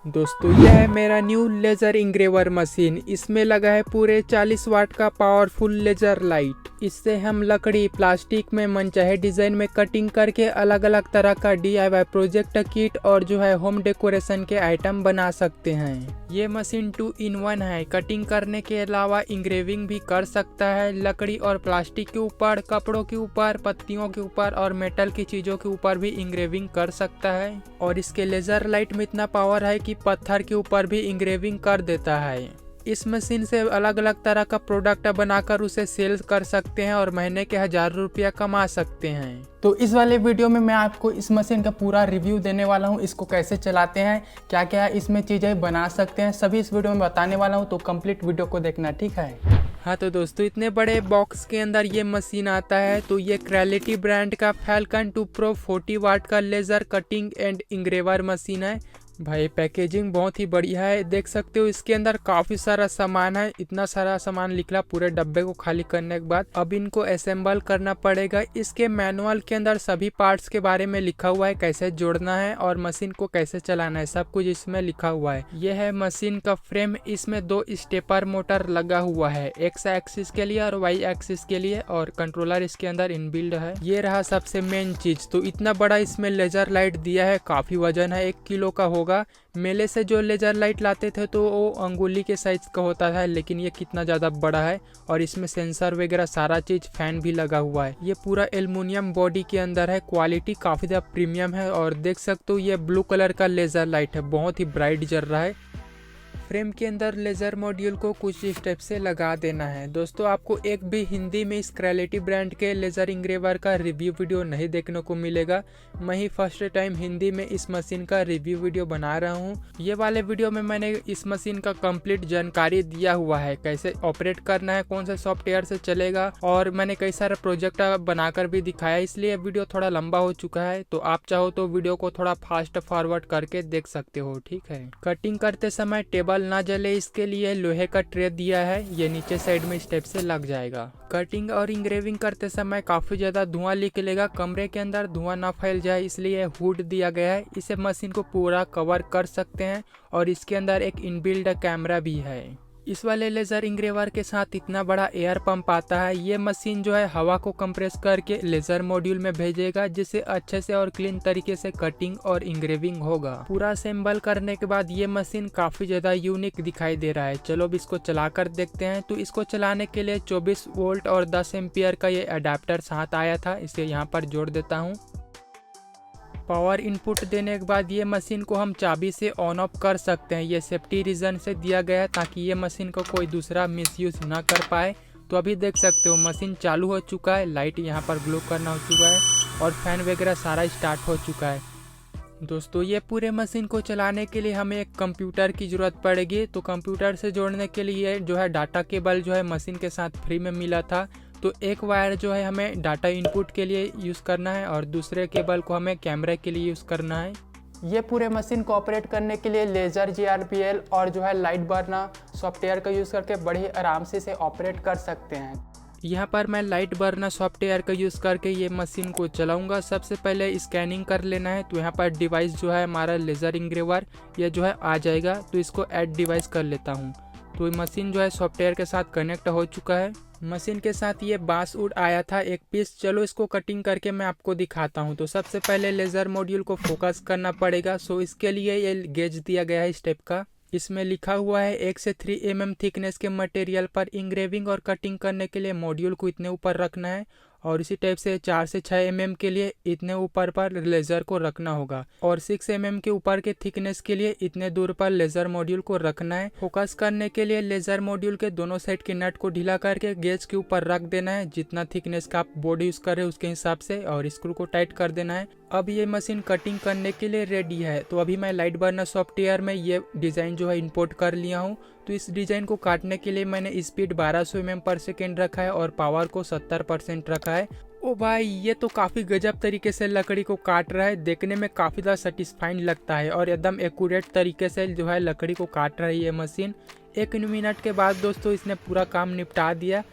दोस्तों यह है मेरा न्यू लेज़र इंग्रेवर मशीन। इसमें लगा है पूरे 40 वाट का पावरफुल लेज़र लाइट। इससे हम लकड़ी प्लास्टिक में मनचाहे डिज़ाइन में कटिंग करके अलग अलग तरह का DIY प्रोजेक्ट किट और होम डेकोरेशन के आइटम बना सकते हैं। ये मशीन 2 in 1 है। कटिंग करने के अलावा इंग्रेविंग भी कर सकता है। लकड़ी और प्लास्टिक के ऊपर, कपड़ों के ऊपर, पत्तियों के ऊपर और मेटल की चीज़ों के ऊपर भी इंग्रेविंग कर सकता है। और इसके लेज़र लाइट में इतना पावर है कि पत्थर के ऊपर भी इंग्रेविंग कर देता है। इस मशीन से अलग अलग तरह का प्रोडक्ट बनाकर उसे सेल कर सकते हैं और महीने के 1000 रुपया कमा सकते हैं। तो इस वाले वीडियो में मैं आपको इस मशीन का पूरा रिव्यू देने वाला हूं। इसको कैसे चलाते हैं, क्या क्या इसमें चीज़ें बना सकते हैं, सभी इस वीडियो में बताने वाला हूं। तो कंप्लीट वीडियो को देखना, ठीक है। हाँ तो दोस्तों, इतने बड़े बॉक्स के अंदर ये मशीन आता है। तो ये क्रेलिटी ब्रांड का फैल्कन 2 प्रो 40 वाट का लेज़र कटिंग एंड इंग्रेवर मशीन है। भाई पैकेजिंग बहुत ही बढ़िया है, देख सकते हो। इसके अंदर काफ़ी सारा सामान है। इतना सारा सामान निकला पूरे डब्बे को खाली करने के बाद। अब इनको असेंबल करना पड़ेगा। इसके मैनुअल के अंदर सभी पार्ट्स के बारे में लिखा हुआ है, कैसे जोड़ना है और मशीन को कैसे चलाना है, सब कुछ इसमें लिखा हुआ है। यह है मशीन का फ्रेम। इसमें 2 स्टेपर मोटर लगा हुआ है, X एक्सिस के लिए और Y एक्सिस के लिए, और कंट्रोलर इसके अंदर इनबिल्ड है। ये रहा सबसे मेन चीज। तो इतना बड़ा इसमें लेजर लाइट दिया है, काफी वजन है, 1 किलो का होगा। मेले से जो लेजर लाइट लाते थे तो वो अंगुली के साइज का होता था, लेकिन ये कितना ज़्यादा बड़ा है। और इसमें सेंसर वगैरह सारा चीज़, फैन भी लगा हुआ है। ये पूरा एल्युमिनियम बॉडी के अंदर है। क्वालिटी काफ़ी ज़्यादा प्रीमियम है। और देख सकते हो ये ब्लू कलर का लेजर लाइट है, बहुत ही ब्राइट जल रहा है। फ्रेम के अंदर लेज़र मॉड्यूल को कुछ स्टेप से लगा देना है। दोस्तों आपको एक भी हिंदी में इस क्रेलिटी ब्रांड के लेज़र इंग्रेवर का रिव्यू वीडियो नहीं देखने को मिलेगा। मैं ही फर्स्ट टाइम हिंदी में इस मशीन का रिव्यू वीडियो बना रहा हूँ। ये वाले वीडियो में मैंने इस मशीन का कंप्लीट जानकारी दिया हुआ है, कैसे ऑपरेट करना है, कौन से सॉफ्टवेयर से चलेगा, और मैंने कई सारे प्रोजेक्ट बनाकर भी दिखाया। इसलिए वीडियो थोड़ा लंबा हो चुका है। तो आप चाहो तो वीडियो को थोड़ा फास्ट फॉरवर्ड करके देख सकते हो, ठीक है। कटिंग करते समय टेबल ना जले इसके लिए लोहे का ट्रे दिया है। ये नीचे साइड में स्टेप से लग जाएगा। कटिंग और इंग्रेविंग करते समय काफी ज्यादा धुआं निकलेगा। कमरे के अंदर धुआं ना फैल जाए इसलिए हुड दिया गया है। इसे मशीन को पूरा कवर कर सकते हैं। और इसके अंदर एक इनबिल्ड कैमरा भी है। इस वाले लेज़र इंग्रेवर के साथ इतना बड़ा एयर पंप आता है। ये मशीन हवा को कंप्रेस करके लेज़र मॉड्यूल में भेजेगा, जिससे अच्छे से और क्लीन तरीके से कटिंग और इंग्रेविंग होगा। पूरा असेंबल करने के बाद ये मशीन काफ़ी ज़्यादा यूनिक दिखाई दे रहा है। चलो अब इसको चला कर देखते हैं। तो इसको चलाने के लिए 24 वोल्ट और 10 एम्पियर का ये अडेप्टर साथ आया था। इसे यहाँ पर जोड़ देता हूँ। पावर इनपुट देने के बाद ये मशीन को हम चाबी से ऑन ऑफ कर सकते हैं। ये सेफ्टी रीज़न से दिया गया है ताकि ये मशीन को कोई दूसरा मिसयूज ना कर पाए। तो अभी देख सकते हो मशीन चालू हो चुका है, लाइट यहाँ पर ग्लो करना हो चुका है और फैन वगैरह सारा स्टार्ट हो चुका है। दोस्तों ये पूरे मशीन को चलाने के लिए हमें एक कंप्यूटर की ज़रूरत पड़ेगी। तो कंप्यूटर से जोड़ने के लिए डाटा केबल मशीन के साथ फ्री में मिला था। तो एक वायर हमें डाटा इनपुट के लिए यूज़ करना है और दूसरे केबल को हमें कैमरे के लिए यूज़ करना है। ये पूरे मशीन को ऑपरेट करने के लिए लेज़र GRPL और लाइट बर्नर सॉफ्टवेयर का यूज़ करके बड़े आराम से इसे ऑपरेट कर सकते हैं। यहाँ पर मैं लाइट बर्नर सॉफ्टवेयर का यूज़ करके ये मशीन को चलाऊंगा। सबसे पहले स्कैनिंग कर लेना है। तो यहाँ पर डिवाइस हमारा लेज़र इंग्रेवर ये आ जाएगा। तो इसको ऐड डिवाइस कर लेता हूँ। तो मशीन सॉफ्टवेयर के साथ कनेक्ट हो चुका है। मशीन के साथ ये बांसवुड आया था एक पीस। चलो इसको कटिंग करके मैं आपको दिखाता हूँ। तो सबसे पहले लेज़र मॉड्यूल को फोकस करना पड़ेगा। सो इसके लिए ये गेज दिया गया है स्टेप का। इसमें लिखा हुआ है 1 से 3 mm थिकनेस के मटेरियल पर इंग्रेविंग और कटिंग करने के लिए मॉड्यूल को इतने ऊपर रखना है। और इसी टाइप से 4 से 6 mm के लिए इतने ऊपर पर लेज़र को रखना होगा। और 6 mm के ऊपर के थिकनेस के लिए इतने दूर पर लेज़र मॉड्यूल को रखना है। फोकस करने के लिए लेज़र मॉड्यूल के दोनों साइड के नट को ढीला करके गेज के ऊपर रख देना है, जितना थिकनेस का आप बोर्ड यूज़ कर रहे हैं उसके हिसाब से, और स्क्रू को टाइट कर देना है। अब ये मशीन कटिंग करने के लिए रेडी है। तो अभी मैं लाइट बर्नर सॉफ्टवेयर में ये डिज़ाइन इंपोर्ट कर लिया हूँ। तो इस डिज़ाइन को काटने के लिए मैंने स्पीड 1200 mm पर सेकेंड रखा है और पावर को 70% रखा है। ओ भाई ये तो काफ़ी गजब तरीके से लकड़ी को काट रहा है। देखने में काफ़ी ज़्यादा सेटिस्फाइंग लगता है और एकदम एक्यूरेट तरीके से लकड़ी को काट रही है ये मशीन। 1 मिनट के बाद दोस्तों इसने पूरा काम निपटा दिया।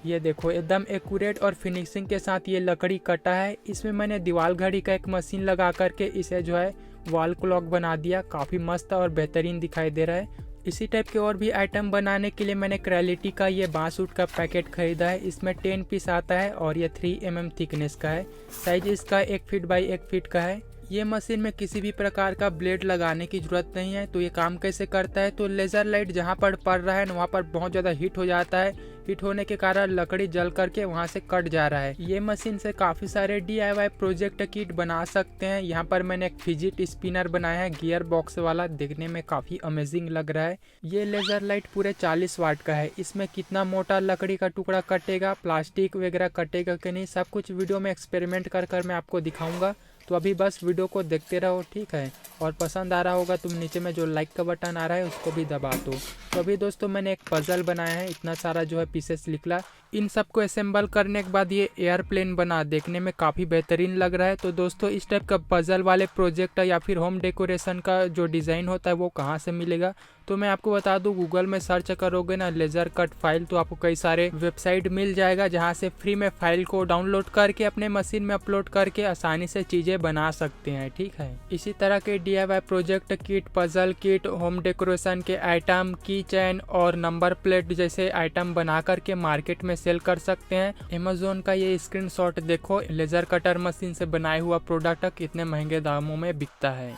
ये देखो एकदम एक्यूरेट और फिनिशिंग के साथ ये लकड़ी कटा है। इसमें मैंने दीवार घड़ी का एक मशीन लगा करके इसे वॉल क्लॉक बना दिया, काफ़ी मस्त और बेहतरीन दिखाई दे रहा है। इसी टाइप के और भी आइटम बनाने के लिए मैंने क्रेलिटी का ये बांसवुड का पैकेट खरीदा है। इसमें 10 पीस आता है और ये 3 mm थिकनेस का है। साइज इसका 1 फीट बाई 1 फीट का है। ये मशीन में किसी भी प्रकार का ब्लेड लगाने की जरूरत नहीं है। तो ये काम कैसे करता है, तो लेज़र लाइट जहाँ पर पड़ रहा है वहाँ पर बहुत ज़्यादा हीट हो जाता है। हीट होने के कारण लकड़ी जल करके वहाँ से कट जा रहा है। ये मशीन से काफ़ी सारे DIY प्रोजेक्ट किट बना सकते हैं। यहाँ पर मैंने एक फिजिट स्पिनर बनाया है गियर बॉक्स वाला, देखने में काफ़ी अमेजिंग लग रहा है। ये लेज़र लाइट पूरे 40 वाट का है। इसमें कितना मोटा लकड़ी का टुकड़ा कटेगा, प्लास्टिक वगैरह कटेगा कि नहीं, सब कुछ वीडियो में एक्सपेरिमेंट कर मैं आपको दिखाऊंगा। तो अभी बस वीडियो को देखते रहो, ठीक है। और पसंद आ रहा होगा तो नीचे में जो लाइक का बटन आ रहा है उसको भी दबा दो। तो अभी दोस्तों मैंने एक पजल बनाया है, इतना सारा जो है पीसेस निकला। इन सबको असेंबल करने के बाद ये एयरप्लेन बना, देखने में काफ़ी बेहतरीन लग रहा है। तो दोस्तों इस टाइप का पजल वाले प्रोजेक्ट या फिर होम डेकोरेशन का जो डिज़ाइन होता है वो कहाँ से मिलेगा, तो मैं आपको बता दूं, गूगल में सर्च करोगे ना लेज़र कट फाइल, तो आपको कई सारे वेबसाइट मिल जाएगा जहां से फ्री में फाइल को डाउनलोड करके अपने मशीन में अपलोड करके आसानी से चीज़ें बना सकते हैं, ठीक है। इसी तरह के DIY project kit, puzzle kit, home decoration के आइटम, की चैन और नंबर प्लेट जैसे आइटम बना करके मार्केट में सेल कर सकते हैं। अमेज़न का ये स्क्रीनशॉट देखो, लेज़र कटर मशीन से बनाया हुआ प्रोडक्ट कितने महंगे दामों में बिकता है।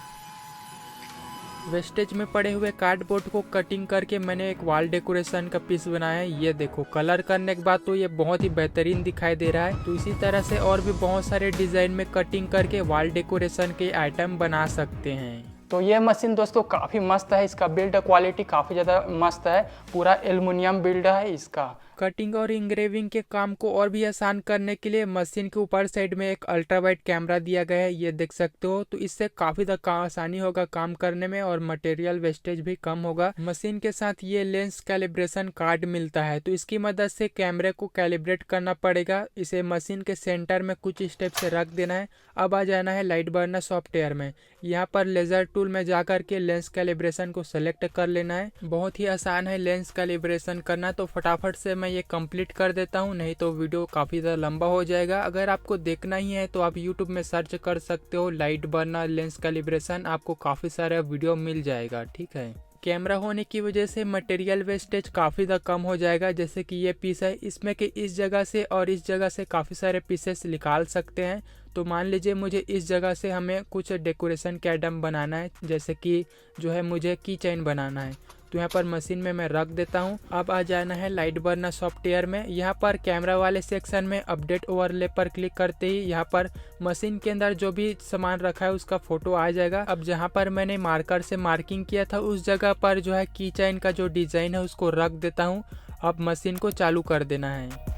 वेस्टेज में पड़े हुए कार्डबोर्ड को कटिंग करके मैंने एक वॉल डेकोरेशन का पीस बनाया है। ये देखो, कलर करने के बाद तो ये बहुत ही बेहतरीन दिखाई दे रहा है। तो इसी तरह से और भी बहुत सारे डिजाइन में कटिंग करके वॉल डेकोरेशन के आइटम बना सकते हैं। तो ये मशीन दोस्तों काफ़ी मस्त है, इसका बिल्ड क्वालिटी काफ़ी ज़्यादा मस्त है, पूरा एल्युमिनियम बिल्ड है इसका। कटिंग और इंग्रेविंग के काम को और भी आसान करने के लिए मशीन के ऊपर साइड में एक अल्ट्रा वाइड कैमरा दिया गया है, ये देख सकते हो। तो इससे काफ़ी आसानी होगा काम करने में और मटेरियल वेस्टेज भी कम होगा। मशीन के साथ ये लेंस कैलिब्रेशन कार्ड मिलता है, तो इसकी मदद से कैमरे को कैलिब्रेट करना पड़ेगा। इसे मशीन के सेंटर में कुछ स्टेप से रख देना है। अब आ जाना है लाइट बर्नर सॉफ्टवेयर में। यहाँ पर लेजर टूल में जाकर के लेंस कैलिब्रेशन को सेलेक्ट कर लेना है। बहुत ही आसान है लेंस कैलिब्रेशन करना, तो फटाफट से मैं ये कंप्लीट कर देता हूँ, नहीं तो वीडियो काफ़ी ज़्यादा लंबा हो जाएगा। अगर आपको देखना ही है तो आप यूट्यूब में सर्च कर सकते हो लाइट बर्नर लेंस कैलिब्रेशन, आपको काफ़ी सारा वीडियो मिल जाएगा, ठीक है। कैमरा होने की वजह से मटेरियल वेस्टेज काफ़ी ज़्यादा कम हो जाएगा। जैसे कि ये पीस है, इसमें कि इस जगह से और इस जगह से काफ़ी सारे पीसेस निकाल सकते हैं। तो मान लीजिए मुझे इस जगह से हमें कुछ डेकोरेशन के आइटम बनाना है, जैसे कि जो है मुझे की चेन बनाना है, तो यहाँ पर मशीन में मैं रख देता हूँ। अब आ जाना है लाइट बर्नर सॉफ्टवेयर में। यहाँ पर कैमरा वाले सेक्शन में अपडेट ओवरले पर क्लिक करते ही यहाँ पर मशीन के अंदर जो भी सामान रखा है उसका फोटो आ जाएगा। अब जहाँ पर मैंने मार्कर से मार्किंग किया था उस जगह पर जो है की चेन का जो डिजाइन है उसको रख देता हूँ। अब मशीन को चालू कर देना है।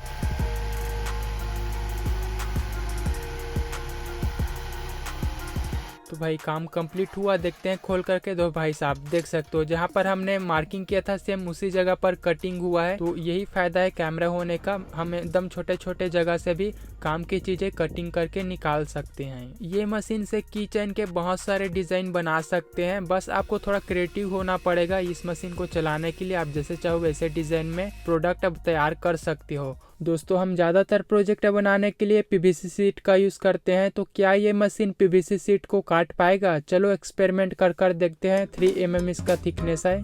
तो भाई काम कंप्लीट हुआ, देखते हैं खोल करके। दो भाई साहब देख सकते हो, जहाँ पर हमने मार्किंग किया था सेम उसी जगह पर कटिंग हुआ है। तो यही फायदा है कैमरा होने का, हम एकदम छोटे छोटे जगह से भी काम की चीजें कटिंग करके निकाल सकते हैं। ये मशीन से की चेन के बहुत सारे डिजाइन बना सकते हैं, बस आपको थोड़ा क्रिएटिव होना पड़ेगा इस मशीन को चलाने के लिए। आप जैसे चाहो वैसे डिजाइन में प्रोडक्ट अब तैयार कर सकते हो। दोस्तों हम ज़्यादातर प्रोजेक्ट बनाने के लिए PVC शीट का यूज़ करते हैं, तो क्या ये मशीन PVC शीट को काट पाएगा? चलो एक्सपेरिमेंट कर देखते हैं। 3 mm इसका थिकनेस है।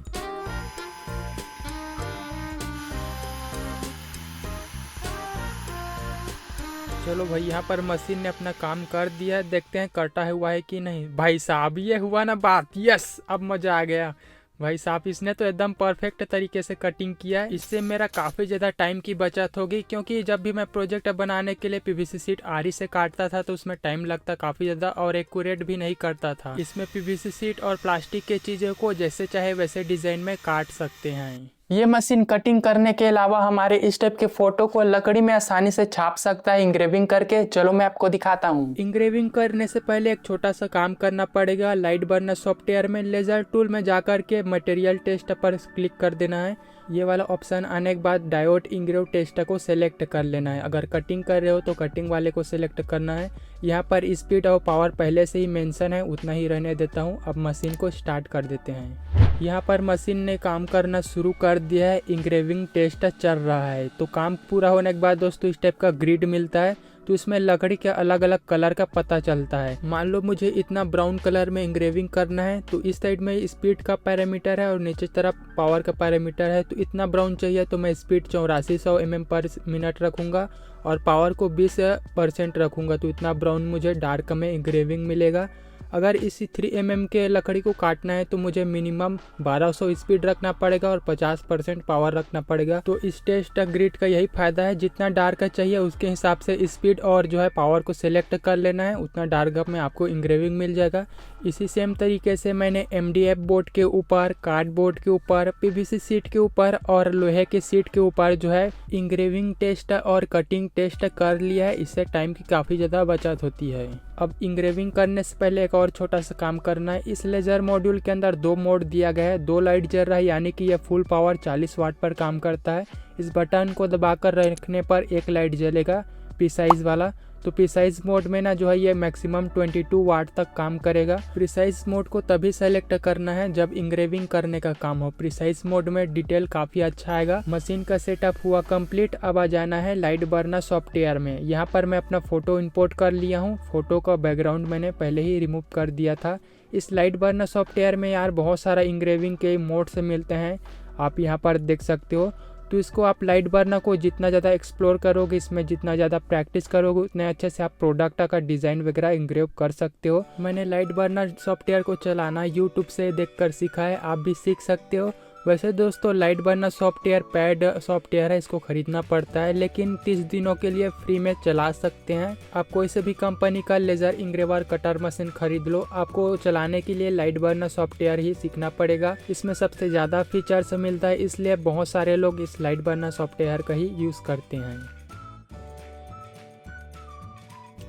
चलो भाई, यहाँ पर मशीन ने अपना काम कर दिया, देखते हैं कटा हुआ है कि नहीं। भाई साहब ये हुआ ना बात, यस, अब मजा आ गया। भाई साहब इसने तो एकदम परफेक्ट तरीके से कटिंग किया है। इससे मेरा काफ़ी ज़्यादा टाइम की बचत होगी, क्योंकि जब भी मैं प्रोजेक्ट बनाने के लिए PVC शीट आरी से काटता था तो उसमें टाइम लगता काफ़ी ज़्यादा और एक्यूरेट भी नहीं करता था। इसमें PVC शीट और प्लास्टिक के चीज़ों को जैसे चाहे वैसे डिज़ाइन में काट सकते हैं। ये मशीन कटिंग करने के अलावा हमारे इस टाइप के फोटो को लकड़ी में आसानी से छाप सकता है इंग्रेविंग करके। चलो मैं आपको दिखाता हूँ। इंग्रेविंग करने से पहले एक छोटा सा काम करना पड़ेगा। लाइट बर्नर सॉफ्टवेयर में लेजर टूल में जाकर के मटेरियल टेस्ट पर क्लिक कर देना है। ये वाला ऑप्शन आने के बाद डायोड इंग्रेव टेस्ट को सिलेक्ट कर लेना है। अगर कटिंग कर रहे हो तो कटिंग वाले को सिलेक्ट करना है। यहाँ पर स्पीड और पावर पहले से ही मेंशन है, उतना ही रहने देता हूँ। अब मशीन को स्टार्ट कर देते हैं। यहाँ पर मशीन ने काम करना शुरू कर दिया है, इंग्रेविंग टेस्ट चल रहा है। तो काम पूरा होने के बाद दोस्तों इस टाइप का ग्रिड मिलता है। तो इसमें लकड़ी के अलग अलग कलर का पता चलता है। मान लो मुझे इतना ब्राउन कलर में इंग्रेविंग करना है, तो इस साइड में स्पीड का पैरामीटर है और नीचे तरफ पावर का पैरामीटर है। तो इतना ब्राउन चाहिए तो मैं स्पीड 8400 mm/मिनट रखूँगा और पावर को 20% रखूँगा, तो इतना ब्राउन मुझे डार्क में इंग्रेविंग मिलेगा। अगर इसी 3 mm के लकड़ी को काटना है तो मुझे मिनिमम 1200 स्पीड रखना पड़ेगा और 50% पावर रखना पड़ेगा। तो इस टेस्ट ग्रिड का यही फायदा है, जितना डार्क चाहिए उसके हिसाब से स्पीड और जो है पावर को सिलेक्ट कर लेना है, उतना डार्क में आपको इंग्रेविंग मिल जाएगा। इसी सेम तरीके से मैंने MDF बोर्ड के ऊपर, कार्डबोर्ड के ऊपर, PVC सीट के ऊपर और लोहे के सीट के ऊपर जो है इंग्रेविंग टेस्ट और कटिंग टेस्ट कर लिया है। इससे टाइम की काफ़ी ज़्यादा बचत होती है। अब इंग्रेविंग करने से पहले एक और छोटा सा काम करना है। इस लेजर मॉड्यूल के अंदर 2 मोड दिया गया है, 2 लाइट जल रहा है, यानी कि यह फुल पावर 40 वाट पर काम करता है। इस बटन को दबाकर रखने पर एक लाइट जलेगा प्रिसाइज वाला। तो प्रिसाइज मोड में ना जो है ये मैक्सिमम 22 वाट तक काम करेगा। प्रिसाइज मोड को तभी सेलेक्ट करना है जब इंग्रेविंग करने का काम हो। प्रिसाइज मोड में डिटेल काफ़ी अच्छा आएगा। मशीन का सेटअप हुआ कंप्लीट। अब आ जाना है लाइट बर्नर सॉफ्टवेयर में। यहाँ पर मैं अपना फ़ोटो इंपोर्ट कर लिया हूँ। फोटो का बैकग्राउंड मैंने पहले ही रिमूव कर दिया था। इस लाइट बर्नर सॉफ्टवेयर में यार बहुत सारा इंग्रेविंग के मोड्स मिलते हैं, आप यहाँ पर देख सकते हो। तो इसको आप लाइट बर्नर को जितना ज़्यादा एक्सप्लोर करोगे, इसमें जितना ज़्यादा प्रैक्टिस करोगे, उतने अच्छे से आप प्रोडक्ट का डिज़ाइन वगैरह इंग्रेव कर सकते हो। मैंने लाइट बर्नर सॉफ्टवेयर को चलाना यूट्यूब से देखकर सीखा है, आप भी सीख सकते हो। वैसे दोस्तों light burner software paid software है, इसको खरीदना पड़ता है, लेकिन 30 दिनों के लिए फ्री में चला सकते हैं। आप कोई से भी कंपनी का लेज़र इंग्रेवर कटर मशीन खरीद लो, आपको चलाने के लिए लाइट बर्नर सॉफ्टवेयर ही सीखना पड़ेगा। इसमें सबसे ज़्यादा फीचर्स मिलता है, इसलिए बहुत सारे लोग इस लाइट बर्नर सॉफ्टवेयर का ही यूज़ करते हैं।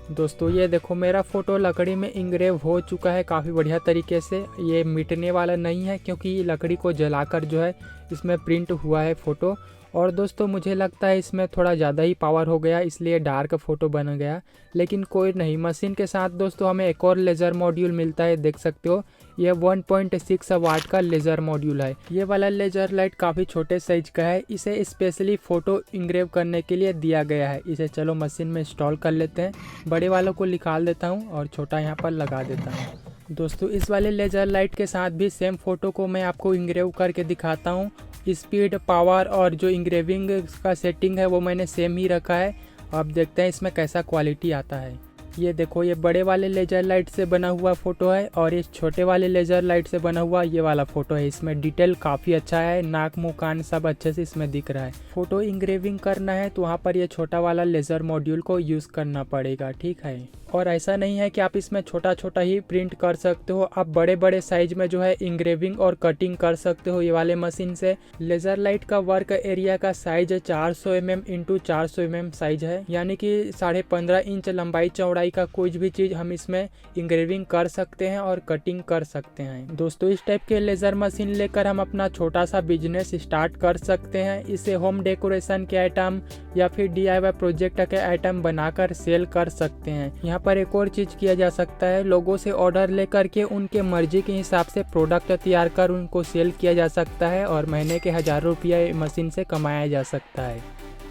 दोस्तों ये देखो मेरा फ़ोटो लकड़ी में इंग्रेव हो चुका है काफ़ी बढ़िया तरीके से। ये मिटने वाला नहीं है क्योंकि लकड़ी को जलाकर जो है इसमें प्रिंट हुआ है फ़ोटो। और दोस्तों मुझे लगता है इसमें थोड़ा ज़्यादा ही पावर हो गया, इसलिए डार्क फ़ोटो बन गया, लेकिन कोई नहीं। मशीन के साथ दोस्तों हमें एक और लेज़र मॉड्यूल मिलता है, देख सकते हो। यह 1.6 वाट का लेज़र मॉड्यूल है। ये वाला लेज़र लाइट काफ़ी छोटे साइज का है, इसे स्पेशली फ़ोटो इंग्रेव करने के लिए दिया गया है। इसे चलो मशीन में इंस्टॉल कर लेते हैं। बड़े वालों को निकाल देता हूँ और छोटा यहाँ पर लगा देता हूँ। दोस्तों इस वाले लेज़र लाइट के साथ भी सेम फ़ोटो को मैं आपको इंग्रेव करके दिखाता हूँ। स्पीड, पावर और जो इंग्रेविंग का सेटिंग है वो मैंने सेम ही रखा है। अब देखते हैं इसमें कैसा क्वालिटी आता है। ये देखो ये बड़े वाले लेज़र लाइट से बना हुआ फ़ोटो है और इस छोटे वाले लेज़र लाइट से बना हुआ ये वाला फ़ोटो है। इसमें डिटेल काफ़ी अच्छा है, नाक मुँह कान सब अच्छे से इसमें दिख रहा है। फ़ोटो इंग्रेविंग करना है तो वहाँ पर ये छोटा वाला लेज़र मॉड्यूल को यूज़ करना पड़ेगा, ठीक है। और ऐसा नहीं है कि आप इसमें छोटा छोटा ही प्रिंट कर सकते हो, आप बड़े बड़े साइज में जो है इंग्रेविंग और कटिंग कर सकते हो ये वाले मशीन से। लेज़र लाइट का वर्क एरिया का साइज 400 mm × 400 mm साइज है, यानी कि 15.5 इंच लंबाई चौड़ाई का कोई भी चीज़ हम इसमें इंग्रेविंग कर सकते हैं और कटिंग कर सकते हैं। दोस्तों इस टाइप के लेज़र मशीन लेकर हम अपना छोटा सा बिजनेस स्टार्ट कर सकते हैं। इसे होम डेकोरेशन के आइटम या फिर DIY प्रोजेक्ट के आइटम बनाकर सेल कर सकते हैं। यहाँ पर एक और चीज़ किया जा सकता है, लोगों से ऑर्डर लेकर के उनके मर्जी के हिसाब से प्रोडक्ट तैयार कर उनको सेल किया जा सकता है और महीने के हज़ारों रुपया मशीन से कमाया जा सकता है।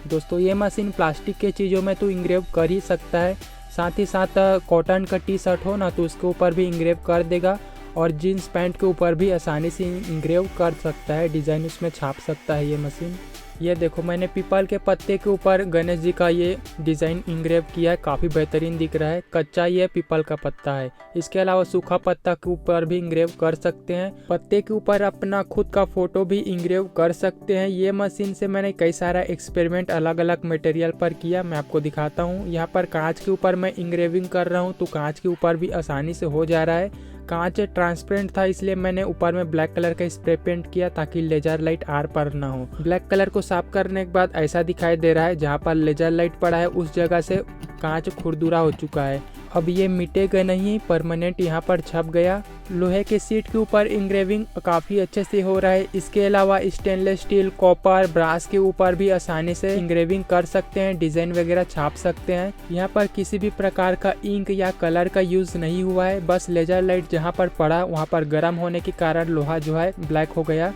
दोस्तों ये मशीन प्लास्टिक के चीज़ों में तो इंग्रेव कर ही सकता है, साथ ही साथ कॉटन का टी-शर्ट हो ना तो उसके ऊपर भी इंग्रेव कर देगा और जीन्स पैंट के ऊपर भी आसानी से इंग्रेव कर सकता है, डिज़ाइन उसमें छाप सकता है ये मशीन। ये देखो मैंने पीपल के पत्ते के ऊपर गणेश जी का ये डिज़ाइन इंग्रेव किया है, काफ़ी बेहतरीन दिख रहा है। कच्चा ये पीपल का पत्ता है। इसके अलावा सूखा पत्ता के ऊपर भी इंग्रेव कर सकते हैं। पत्ते के ऊपर अपना खुद का फ़ोटो भी इंग्रेव कर सकते हैं। ये मशीन से मैंने कई सारा एक्सपेरिमेंट अलग अलग मटेरियल पर किया, मैं आपको दिखाता हूँ। यहाँ पर कांच के ऊपर मैं इंग्रेविंग कर रहा हूँ तो कांच के ऊपर भी आसानी से हो जा रहा है। कांच ट्रांसपेरेंट था इसलिए मैंने ऊपर में ब्लैक कलर का स्प्रे पेंट किया ताकि लेजर लाइट आर पर ना हो। ब्लैक कलर को साफ करने के बाद ऐसा दिखाई दे रहा है, जहाँ पर लेजर लाइट पड़ा है उस जगह से कांच खुरदुरा हो चुका है। अब ये मिटेगा नहीं, परमानेंट यहाँ पर छप गया। लोहे के सीट के ऊपर इंग्रेविंग काफ़ी अच्छे से हो रहा है। इसके अलावा स्टेनलेस स्टील, कॉपर, ब्रास के ऊपर भी आसानी से इंग्रेविंग कर सकते हैं, डिज़ाइन वगैरह छाप सकते हैं। यहाँ पर किसी भी प्रकार का इंक या कलर का यूज़ नहीं हुआ है, बस लेजर लाइट जहाँ पर पड़ा वहाँ पर गर्म होने के कारण लोहा जो है ब्लैक हो गया।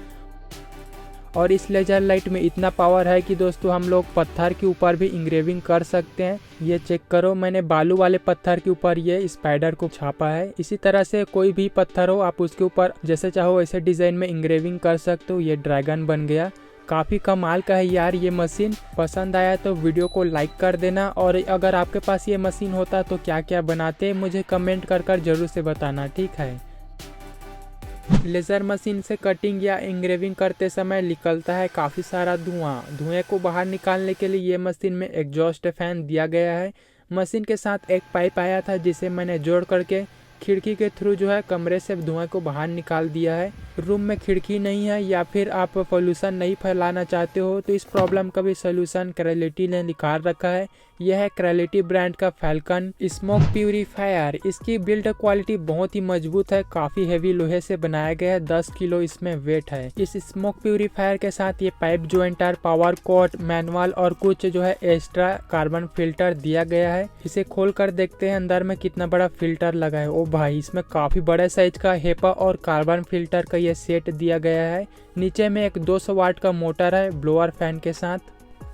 और इस लेजर लाइट में इतना पावर है कि दोस्तों हम लोग पत्थर के ऊपर भी इंग्रेविंग कर सकते हैं। ये चेक करो, मैंने बालू वाले पत्थर के ऊपर ये स्पाइडर को छापा है। इसी तरह से कोई भी पत्थर हो आप उसके ऊपर जैसे चाहो वैसे डिजाइन में इंग्रेविंग कर सकते हो। ये ड्रैगन बन गया। काफ़ी कमाल का है यार ये मशीन। पसंद आया तो वीडियो को लाइक कर देना, और अगर आपके पास ये मशीन होता तो क्या क्या बनाते मुझे कमेंट कर जरूर से बताना, ठीक है। लेज़र मशीन से कटिंग या इंग्रेविंग करते समय निकलता है काफ़ी सारा धुएं को बाहर निकालने के लिए ये मशीन में एग्जॉस्ट फैन दिया गया है। मशीन के साथ एक पाइप आया था जिसे मैंने जोड़ करके खिड़की के थ्रू जो है कमरे से धुएं को बाहर निकाल दिया है। रूम में खिड़की नहीं है या फिर आप पोल्यूशन नहीं फैलाना चाहते हो तो इस प्रॉब्लम का भी सोल्यूशन क्रेलिटी ने निकाल रखा है। यह है क्रेलिटी ब्रांड का फैल्कन स्मोक प्यूरीफायर। इसकी बिल्ड क्वालिटी बहुत ही मजबूत है, काफ़ी हेवी लोहे से बनाया गया है, 10 किलो इसमें वेट है। इस स्मोक प्यूरीफायर के साथ ये pipe jointer, power coat, manual और कुछ जो है एक्स्ट्रा कार्बन फिल्टर दिया गया है। इसे खोल कर देखते हैं अंदर में कितना बड़ा फिल्टर लगा है। ओ भाई, इसमें काफ़ी बड़े साइज का हेपा और कार्बन फिल्टर का ये सेट दिया गया है। नीचे में एक 200 वाट का मोटर है ब्लोअर फैन के साथ।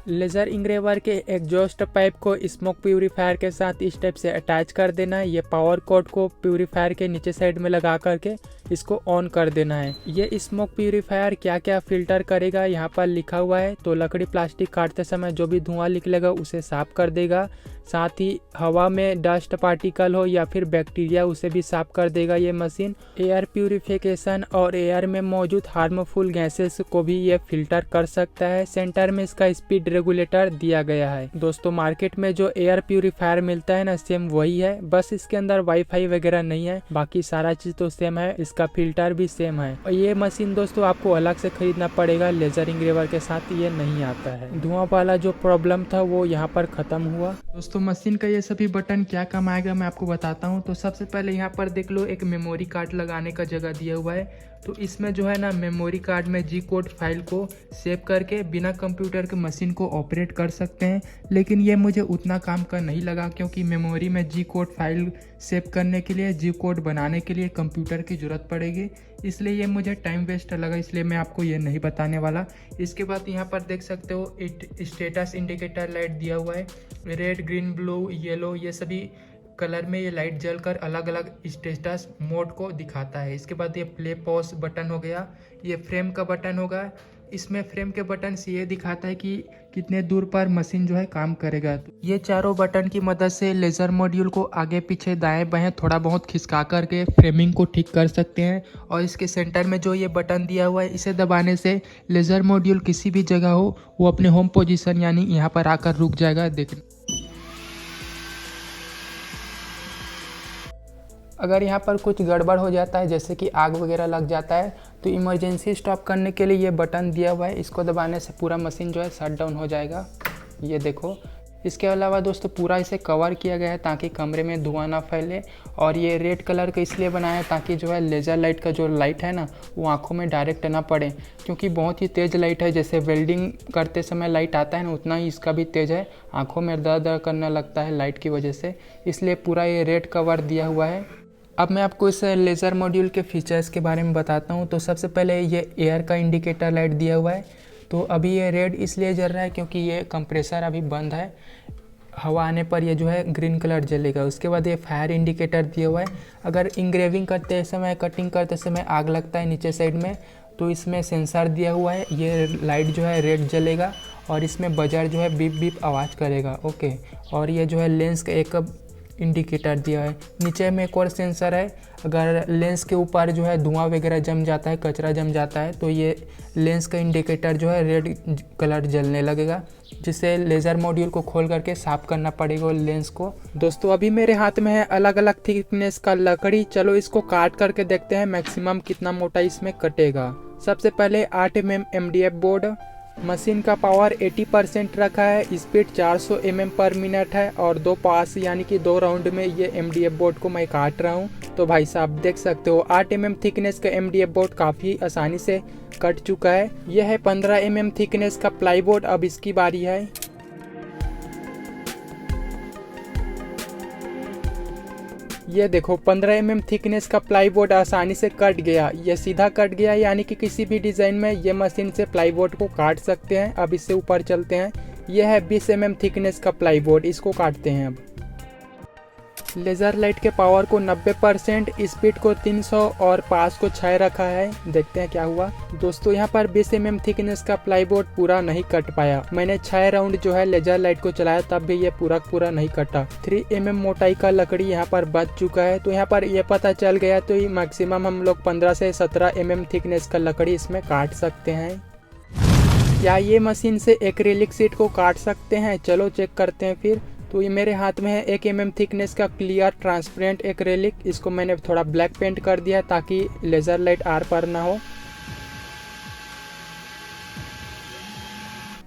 लेज़र इंग्रेवर के एग्जॉस्ट पाइप को स्मोक प्यूरीफायर के साथ इस टाइप से अटैच कर देना है। ये पावर कोड को प्यूरीफायर के नीचे साइड में लगा करके इसको ऑन कर देना है। ये स्मोक प्यूरीफायर क्या क्या फिल्टर करेगा यहाँ पर लिखा हुआ है। तो लकड़ी प्लास्टिक काटते समय जो भी धुआं निकलेगा उसे साफ कर देगा, साथ ही हवा में डस्ट पार्टिकल हो या फिर बैक्टीरिया उसे भी साफ कर देगा ये मशीन। एयर प्यूरिफिकेशन और एयर में मौजूद हार्मफुल गैसेस को भी ये फिल्टर कर सकता है। सेंटर में इसका स्पीड रेगुलेटर दिया गया है। दोस्तों मार्केट में जो एयर प्यूरीफायर मिलता है ना, सेम वही है, बस इसके अंदर वाईफाई वगैरह नहीं है, बाकी सारा चीज तो सेम है, इसका फिल्टर भी सेम है। और ये मशीन दोस्तों आपको अलग से खरीदना पड़ेगा, लेजर इंग्रेवर के साथ ये नहीं आता है। धुआं वाला जो प्रॉब्लम था वो यहाँ पर खत्म हुआ। दोस्तों मशीन का ये सभी बटन क्या काम आएगा मैं आपको बताता हूँ। तो सबसे पहले यहाँ पर देख लो एक मेमोरी कार्ड लगाने का जगह दिया हुआ है। तो इसमें जो है ना मेमोरी कार्ड में जी कोड फाइल को सेव करके बिना कंप्यूटर के मशीन को ऑपरेट कर सकते हैं। लेकिन ये मुझे उतना काम का नहीं लगा, क्योंकि मेमोरी में जी कोड फाइल सेव करने के लिए, जी कोड बनाने के लिए कंप्यूटर की ज़रूरत पड़ेगी, इसलिए ये मुझे टाइम वेस्ट लगा, इसलिए मैं आपको ये नहीं बताने वाला। इसके बाद यहाँ पर देख सकते हो स्टेटस इंडिकेटर लाइट दिया हुआ है, रेड, ग्रीन, ब्लू, येलो, ये सभी कलर में ये लाइट जलकर अलग अलग स्टेटस मोड को दिखाता है। इसके बाद ये प्ले पॉज बटन हो गया, ये फ्रेम का बटन होगा। इसमें फ्रेम के बटन से ये दिखाता है कि कितने दूर पर मशीन जो है काम करेगा। ये चारों बटन की मदद से लेज़र मॉड्यूल को आगे पीछे दाएं बाएं थोड़ा बहुत खिसका करके फ्रेमिंग को ठीक कर सकते हैं। और इसके सेंटर में जो ये बटन दिया हुआ है, इसे दबाने से लेज़र मॉड्यूल किसी भी जगह हो वो अपने होम पोजीशन यानी यहाँ पर आकर रुक जाएगा। देखना, अगर यहाँ पर कुछ गड़बड़ हो जाता है जैसे कि आग वगैरह लग जाता है तो इमरजेंसी स्टॉप करने के लिए ये बटन दिया हुआ है, इसको दबाने से पूरा मशीन जो है शट डाउन हो जाएगा। ये देखो। इसके अलावा दोस्तों पूरा इसे कवर किया गया है ताकि कमरे में धुआं ना फैले। और ये रेड कलर का इसलिए बनाया है ताकि जो है लेज़र लाइट का जो लाइट है ना वो आंखों में डायरेक्ट ना पड़े, क्योंकि बहुत ही तेज़ लाइट है। जैसे वेल्डिंग करते समय लाइट आता है ना, उतना ही इसका भी तेज़ है, आँखों में दर्द करने लगता है लाइट की वजह से, इसलिए पूरा ये रेड कवर दिया हुआ है। अब मैं आपको इस लेज़र मॉड्यूल के फीचर्स के बारे में बताता हूँ। तो सबसे पहले ये एयर का इंडिकेटर लाइट दिया हुआ है। तो अभी ये रेड इसलिए जल रहा है क्योंकि ये कंप्रेसर अभी बंद है, हवा आने पर ये जो है ग्रीन कलर जलेगा। उसके बाद ये फायर इंडिकेटर दिया हुआ है। अगर इंग्रेविंग करते समय, कटिंग करते समय आग लगता है नीचे साइड में तो इसमें सेंसर दिया हुआ है, ये लाइट जो है रेड जलेगा और इसमें बजर जो है बीप बीप आवाज़ करेगा। ओके। और ये जो है लेंस का एक इंडिकेटर दिया है। नीचे में एक और सेंसर है, अगर लेंस के ऊपर जो है धुआं वगैरह जम जाता है, कचरा जम जाता है तो ये लेंस का इंडिकेटर जो है रेड कलर जलने लगेगा, जिससे लेज़र मॉड्यूल को खोल करके साफ़ करना पड़ेगा लेंस को। दोस्तों अभी मेरे हाथ में है अलग अलग थिकनेस का लकड़ी, चलो इसको काट करके देखते हैं मैक्सिमम कितना मोटा इसमें कटेगा। सबसे पहले 8 mm MDF बोर्ड। मशीन का पावर 80% रखा है, स्पीड 400 mm पर मिनट है और 2 पास यानी कि 2 राउंड में ये MDF बोर्ड को मैं काट रहा हूँ। तो भाई साहब देख सकते हो 8 mm थिकनेस का MDF बोर्ड काफ़ी आसानी से कट चुका है। यह है 15 mm थिकनेस का प्लाई बोर्ड, अब इसकी बारी है। ये देखो 15 mm थिकनेस का प्लाईवुड आसानी से कट गया। ये सीधा कट गया, यानी कि किसी भी डिज़ाइन में ये मशीन से प्लाईवुड को काट सकते हैं। अब इससे ऊपर चलते हैं। यह है 20 mm थिकनेस का प्लाईवुड, इसको काटते हैं। अब लेज़र लाइट के पावर को 90%, स्पीड को 300 और पास को 6 रखा है। देखते हैं क्या हुआ। दोस्तों यहाँ पर 20 mm थिकनेस का प्लाईवुड पूरा नहीं कट पाया। मैंने 6 राउंड जो है लेज़र लाइट को चलाया, तब भी ये पूरा नहीं कटा। 3 mm मोटाई का लकड़ी यहाँ पर बच चुका है। तो यहाँ पर ये पता चल गया, तो मैक्सिमम हम लोग 15 से 17 mm थिकनेस का लकड़ी इसमें काट सकते हैं। क्या ये मशीन से एक्रेलिक शीट को काट सकते हैं? चलो चेक करते हैं फिर। तो ये मेरे हाथ में है 1 mm थिकनेस का क्लियर ट्रांसपेरेंट एक्रेलिक। इसको मैंने थोड़ा ब्लैक पेंट कर दिया ताकि लेज़र लाइट आर पार ना हो।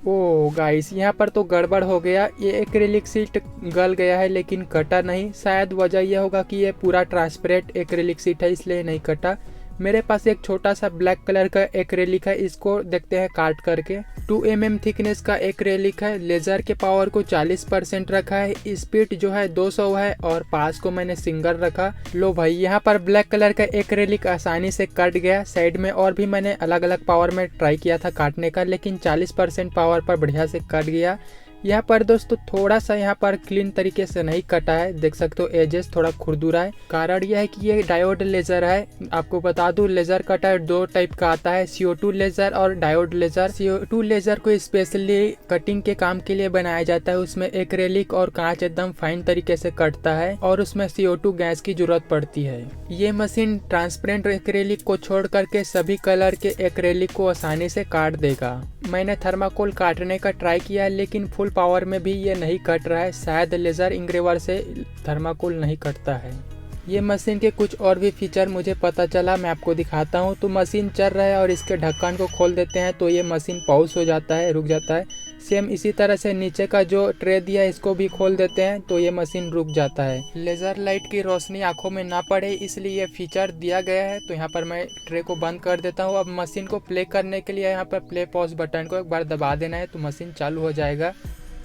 ओ गाइस, यहाँ पर तो गड़बड़ हो गया। ये एक्रेलिक शीट गल गया है लेकिन कटा नहीं। शायद वजह यह होगा कि ये पूरा ट्रांसपेरेंट एक्रेलिक शीट है, इसलिए नहीं कटा। मेरे पास एक छोटा सा ब्लैक कलर का एक्रेलिक है, इसको देखते हैं काट करके। 2 mm थिकनेस का एक्रेलिक है। लेज़र के पावर को 40% रखा है। स्पीड जो है 200 है और पास को मैंने सिंगल रखा। लो भाई, यहाँ पर ब्लैक कलर का एक्रेलिक आसानी से कट गया। साइड में और भी मैंने अलग अलग पावर में ट्राई किया था काटने का, लेकिन 40% पावर पर बढ़िया से कट गया। यहाँ पर दोस्तों थोड़ा सा यहाँ पर क्लीन तरीके से नहीं कटा है, देख सकते हो एजेस थोड़ा खुरदुरा है। कारण यह है कि ये डायोड लेजर है। आपको बता दूं, लेजर कटर 2 टाइप का आता है, CO2 लेजर और डायोड लेजर। CO2 लेजर को स्पेशली कटिंग के काम के लिए बनाया जाता है। उसमें एक्रेलिक और कांच एकदम फाइन तरीके से कटता है और उसमें CO2 गैस की जरूरत पड़ती है। ये मशीन ट्रांसपेरेंट एक्रेलिक को छोड़ करके सभी कलर के एक्रेलिक को आसानी से काट देगा। मैंने थर्माकोल काटने का ट्राई किया, लेकिन फुल पावर में भी ये नहीं कट रहा है। शायद लेज़र इंग्रेवर से थर्माकोल नहीं कटता है। ये मशीन के कुछ और भी फीचर मुझे पता चला, मैं आपको दिखाता हूँ। तो मशीन चल रहा है और इसके ढक्कन को खोल देते हैं तो ये मशीन पॉज हो जाता है, रुक जाता है। सेम इसी तरह से नीचे का जो ट्रे दिया है इसको भी खोल देते हैं तो ये मशीन रुक जाता है। लेज़र लाइट की रोशनी आंखों में ना पड़े इसलिए ये फीचर दिया गया है। तो यहाँ पर मैं ट्रे को बंद कर देता हूँ। अब मशीन को प्ले करने के लिए यहाँ पर प्ले पॉज बटन को एक बार दबा देना है तो मशीन चालू हो जाएगा।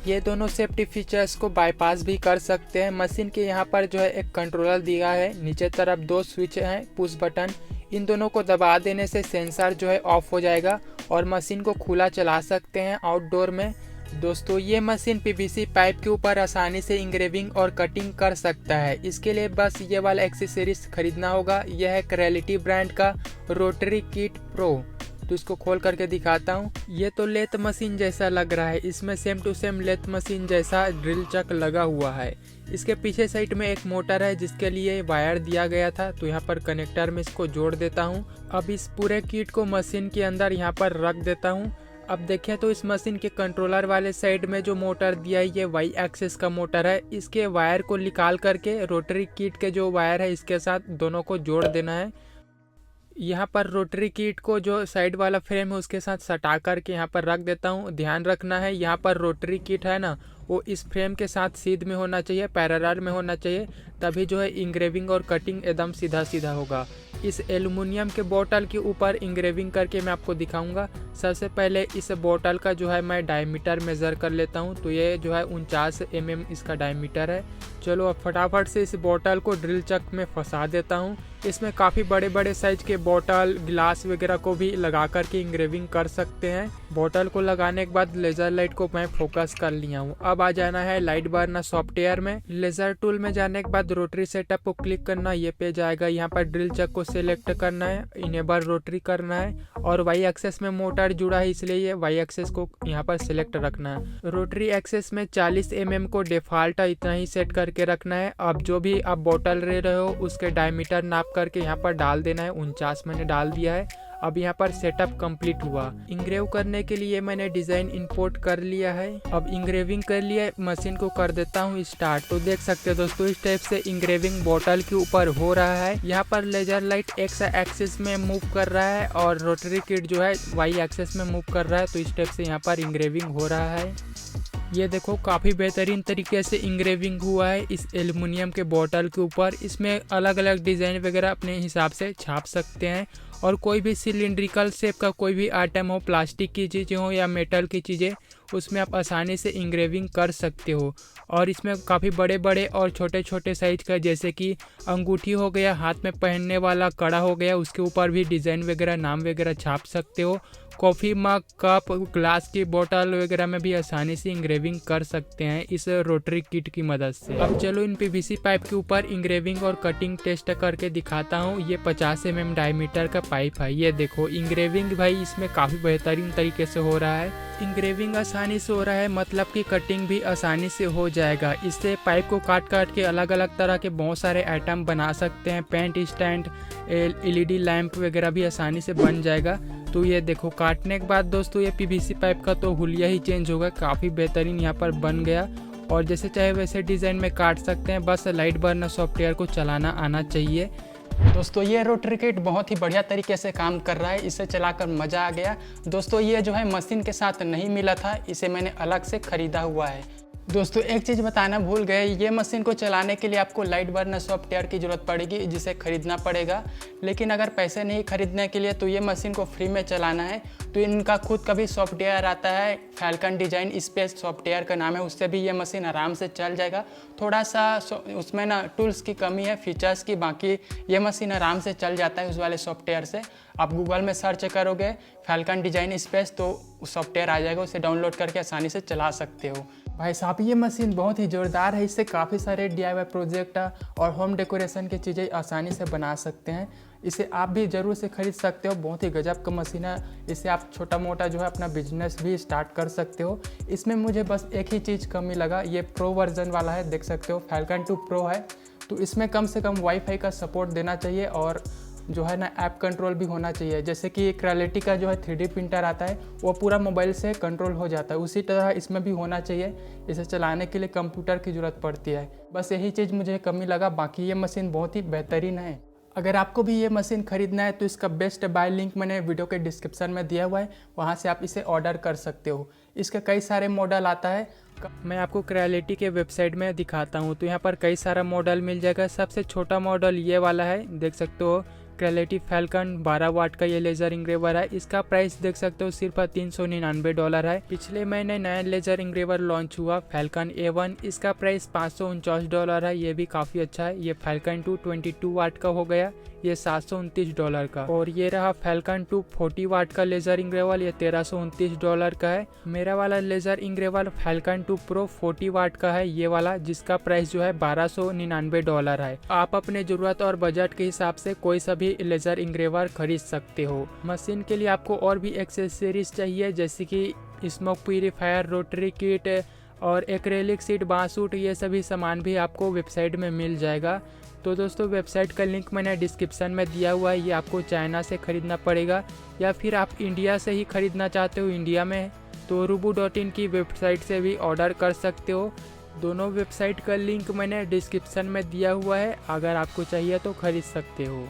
ये दोनों सेफ्टी फीचर्स को बाईपास भी कर सकते हैं। मशीन के यहाँ पर जो है एक कंट्रोलर दिया है, नीचे तरफ 2 स्विच हैं पुश बटन। इन दोनों को दबा देने से सेंसर जो है ऑफ हो जाएगा और मशीन को खुला चला सकते हैं आउटडोर में। दोस्तों ये मशीन PVC पाइप के ऊपर आसानी से इंग्रेविंग और कटिंग कर सकता है। इसके लिए बस ये वाला एक्सेसरीज खरीदना होगा। यह है क्रेलिटी ब्रांड का रोटरी किट प्रो। तो इसको खोल करके दिखाता हूँ। ये तो लेथ मशीन जैसा लग रहा है, इसमें same to same lathe machine जैसा ड्रिल चक लगा हुआ है। इसके पीछे साइड में एक मोटर है जिसके लिए वायर दिया गया था, तो यहाँ पर कनेक्टर में इसको जोड़ देता हूँ। अब इस पूरे किट को मशीन के अंदर यहाँ पर रख देता हूँ। अब देखें तो इस मशीन के कंट्रोलर वाले साइड में जो मोटर दिया है ये Y एक्सिस का मोटर है। इसके वायर को निकाल करके रोटरी किट के जो वायर है इसके साथ दोनों को जोड़ देना है। यहाँ पर रोटरी किट को जो साइड वाला फ्रेम है उसके साथ सटा करके यहाँ पर रख देता हूँ। ध्यान रखना है यहाँ पर रोटरी किट है ना, वो इस फ्रेम के साथ सीध में होना चाहिए, पैरेलल में होना चाहिए, तभी जो है इंग्रेविंग और कटिंग एकदम सीधा सीधा होगा। इस एल्युमिनियम के बोतल के ऊपर इंग्रेविंग करके मैं आपको दिखाऊंगा। सबसे पहले इस बोतल का जो है मैं डायमीटर मेज़र कर लेता हूं। तो ये जो है 49 mm इसका डायमीटर है। चलो अब फटाफट से इस बोतल को ड्रिल चक में फंसा देता हूं। इसमें काफ़ी बड़े बड़े साइज के बोतल गिलास वगैरह को भी लगा करके इंग्रेविंग कर सकते हैं। बोतल को लगाने के बाद लेज़र लाइट को मैं फोकस कर लिया हूँ। अब आ जाना है लाइट बर्नर सॉफ्टवेयर में। लेज़र टूल में जाने के बाद रोटरी सेटअप को क्लिक करना, ये पेज आएगा। यहाँ पर ड्रिल चक को सिलेक्ट करना है, इनेबल रोटरी करना है और Y एक्सेस में मोटर जुड़ा है इसलिए ये Y एक्सेस को यहाँ पर सिलेक्ट रखना है। रोटरी एक्सेस में 40 mm को डिफॉल्ट है, इतना ही सेट करके रखना है। अब जो भी आप बोतल ले रहे हो उसके डायमीटर नाप करके यहाँ पर डाल देना है। 49 मैंने डाल दिया है। अब यहाँ पर सेटअप कंप्लीट हुआ। इंग्रेव करने के लिए मैंने डिजाइन इंपोर्ट कर लिया है। अब इंग्रेविंग कर लिया, मशीन को कर देता हूँ स्टार्ट। तो देख सकते हो दोस्तों इस टाइप से इंग्रेविंग बोतल के ऊपर हो रहा है। यहाँ पर लेजर लाइट X एक्सिस में मूव कर रहा है और रोटरी किट जो है Y एक्सिस में मूव कर रहा है। तो इस टाइप से यहाँ पर इंग्रेविंग हो रहा है। ये देखो काफ़ी बेहतरीन तरीके से इंग्रेविंग हुआ है इस एल्युमिनियम के बोतल के ऊपर। इसमें अलग अलग डिज़ाइन वगैरह अपने हिसाब से छाप सकते हैं और कोई भी सिलिंड्रिकल शेप का कोई भी आइटम हो, प्लास्टिक की चीज़ें हो या मेटल की चीज़ें, उसमें आप आसानी से इंग्रेविंग कर सकते हो। और इसमें काफ़ी बड़े बड़े और छोटे छोटे साइज का, जैसे कि अंगूठी हो गया, हाथ में पहनने वाला कड़ा हो गया, उसके ऊपर भी डिज़ाइन वगैरह नाम वगैरह छाप सकते हो। कॉफ़ी मग, कप, ग्लास की बोतल वगैरह में भी आसानी से इंग्रेविंग कर सकते हैं इस रोटरी किट की मदद से। अब चलो इन पीवीसी पाइप के ऊपर इंग्रेविंग और कटिंग टेस्ट करके दिखाता हूँ। ये 50 mm डायमीटर का पाइप है। ये देखो इंग्रेविंग भाई इसमें काफ़ी बेहतरीन तरीके से हो रहा है। इंग्रेविंग आसानी से हो रहा है, मतलब कि कटिंग भी आसानी से हो जाएगा। इससे पाइप को काट काट के अलग अलग तरह के बहुत सारे आइटम बना सकते हैं। पेंट स्टैंड, LED लैंप वगैरह भी आसानी से बन जाएगा। तो ये देखो काटने के बाद दोस्तों ये पीवीसी पाइप का तो हुलिया ही चेंज होगा। काफ़ी बेहतरीन यहाँ पर बन गया और जैसे चाहे वैसे डिज़ाइन में काट सकते हैं। बस लाइट बर्नर सॉफ्टवेयर को चलाना आना चाहिए। दोस्तों ये रोटरी किट बहुत ही बढ़िया तरीके से काम कर रहा है। इसे चलाकर मज़ा आ गया। दोस्तों ये जो है मशीन के साथ नहीं मिला था, इसे मैंने अलग से ख़रीदा हुआ है। दोस्तों एक चीज़ बताना भूल गए, ये मशीन को चलाने के लिए आपको लाइट बर्नर सॉफ्टवेयर की ज़रूरत पड़ेगी, जिसे ख़रीदना पड़ेगा। लेकिन अगर पैसे नहीं खरीदने के लिए तो ये मशीन को फ्री में चलाना है। तो इनका खुद का भी सॉफ्टवेयर आता है, फैल्कन डिजाइन स्पेस सॉफ्टवेयर का नाम है। उससे भी ये मशीन आराम से चल जाएगा। थोड़ा सा उसमें ना टूल्स की कमी है, फीचर्स की, बाकी ये मशीन आराम से चल जाता है उस वाले सॉफ्टवेयर से। आप गूगल में सर्च करोगे फैल्कन डिजाइन स्पेस तो सॉफ्टवेयर आ जाएगा, उसे डाउनलोड करके आसानी से चला सकते हो। भाई साहब ये मशीन बहुत ही ज़ोरदार है। इससे काफ़ी सारे DIY प्रोजेक्ट और होम डेकोरेशन की चीज़ें आसानी से बना सकते हैं। इसे आप भी ज़रूर से ख़रीद सकते हो। बहुत ही गजब का मशीन है। इससे आप छोटा मोटा जो है अपना बिजनेस भी स्टार्ट कर सकते हो। इसमें मुझे बस एक ही चीज़ कमी लगा, ये प्रो वर्जन वाला है, देख सकते हो फैल्कन 2 प्रो है। तो इसमें कम से कम वाईफाई का सपोर्ट देना चाहिए और जो है ना ऐप कंट्रोल भी होना चाहिए। जैसे कि क्वालिटी का जो है 3D प्रिंटर आता है वो पूरा मोबाइल से कंट्रोल हो जाता है, उसी तरह इसमें भी होना चाहिए। इसे चलाने के लिए कंप्यूटर की ज़रूरत पड़ती है। बस यही चीज़ मुझे कमी लगा, बाकी ये मशीन बहुत ही बेहतरीन है। अगर आपको भी ये मशीन खरीदना है तो इसका बेस्ट बाय लिंक मैंने वीडियो के डिस्क्रिप्शन में दिया हुआ है, वहाँ से आप इसे ऑर्डर कर सकते हो। इसके कई सारे मॉडल आता है, मैं आपको क्वालिटी के वेबसाइट में दिखाता हूँ। तो यहाँ पर कई सारा मॉडल मिल जाएगा। सबसे छोटा मॉडल ये वाला है, देख सकते हो क्वालिटी फैल्कन 12 वाट का ये लेज़र इंग्रेवर है। इसका प्राइस देख सकते हो सिर्फ $399 है। पिछले महीने नया लेज़र इंग्रेवर लॉन्च हुआ फैल्कन A1, इसका प्राइस $549 है। ये भी काफ़ी अच्छा है। ये फैल्कन 2 22 वाट का हो गया, ये $729 का। और ये रहा फैल्कन 2 40 वाट का लेज़र इंग्रेवर, ये $1329 का है। मेरा वाला लेज़र इंग्रेवर फैल्कन 2 प्रो 40 वाट का है ये वाला, जिसका प्राइस जो है $1299 है। आप अपने ज़रूरत और बजट के हिसाब से कोई सा भी लेज़र इंग्रेवर खरीद सकते हो। मशीन के लिए आपको और भी एक्सेसरीज चाहिए, जैसे कि स्मोक प्यूरीफायर, रोटरी किट और एक्रेलिक सीट, बांसूट, ये सभी सामान भी आपको वेबसाइट में मिल जाएगा। तो दोस्तों वेबसाइट का लिंक मैंने डिस्क्रिप्शन में दिया हुआ है। ये आपको चाइना से ख़रीदना पड़ेगा या फिर आप इंडिया से ही ख़रीदना चाहते हो इंडिया में तो rubu.in की वेबसाइट से भी ऑर्डर कर सकते हो। दोनों वेबसाइट का लिंक मैंने डिस्क्रिप्शन में दिया हुआ है, अगर आपको चाहिए तो ख़रीद सकते हो।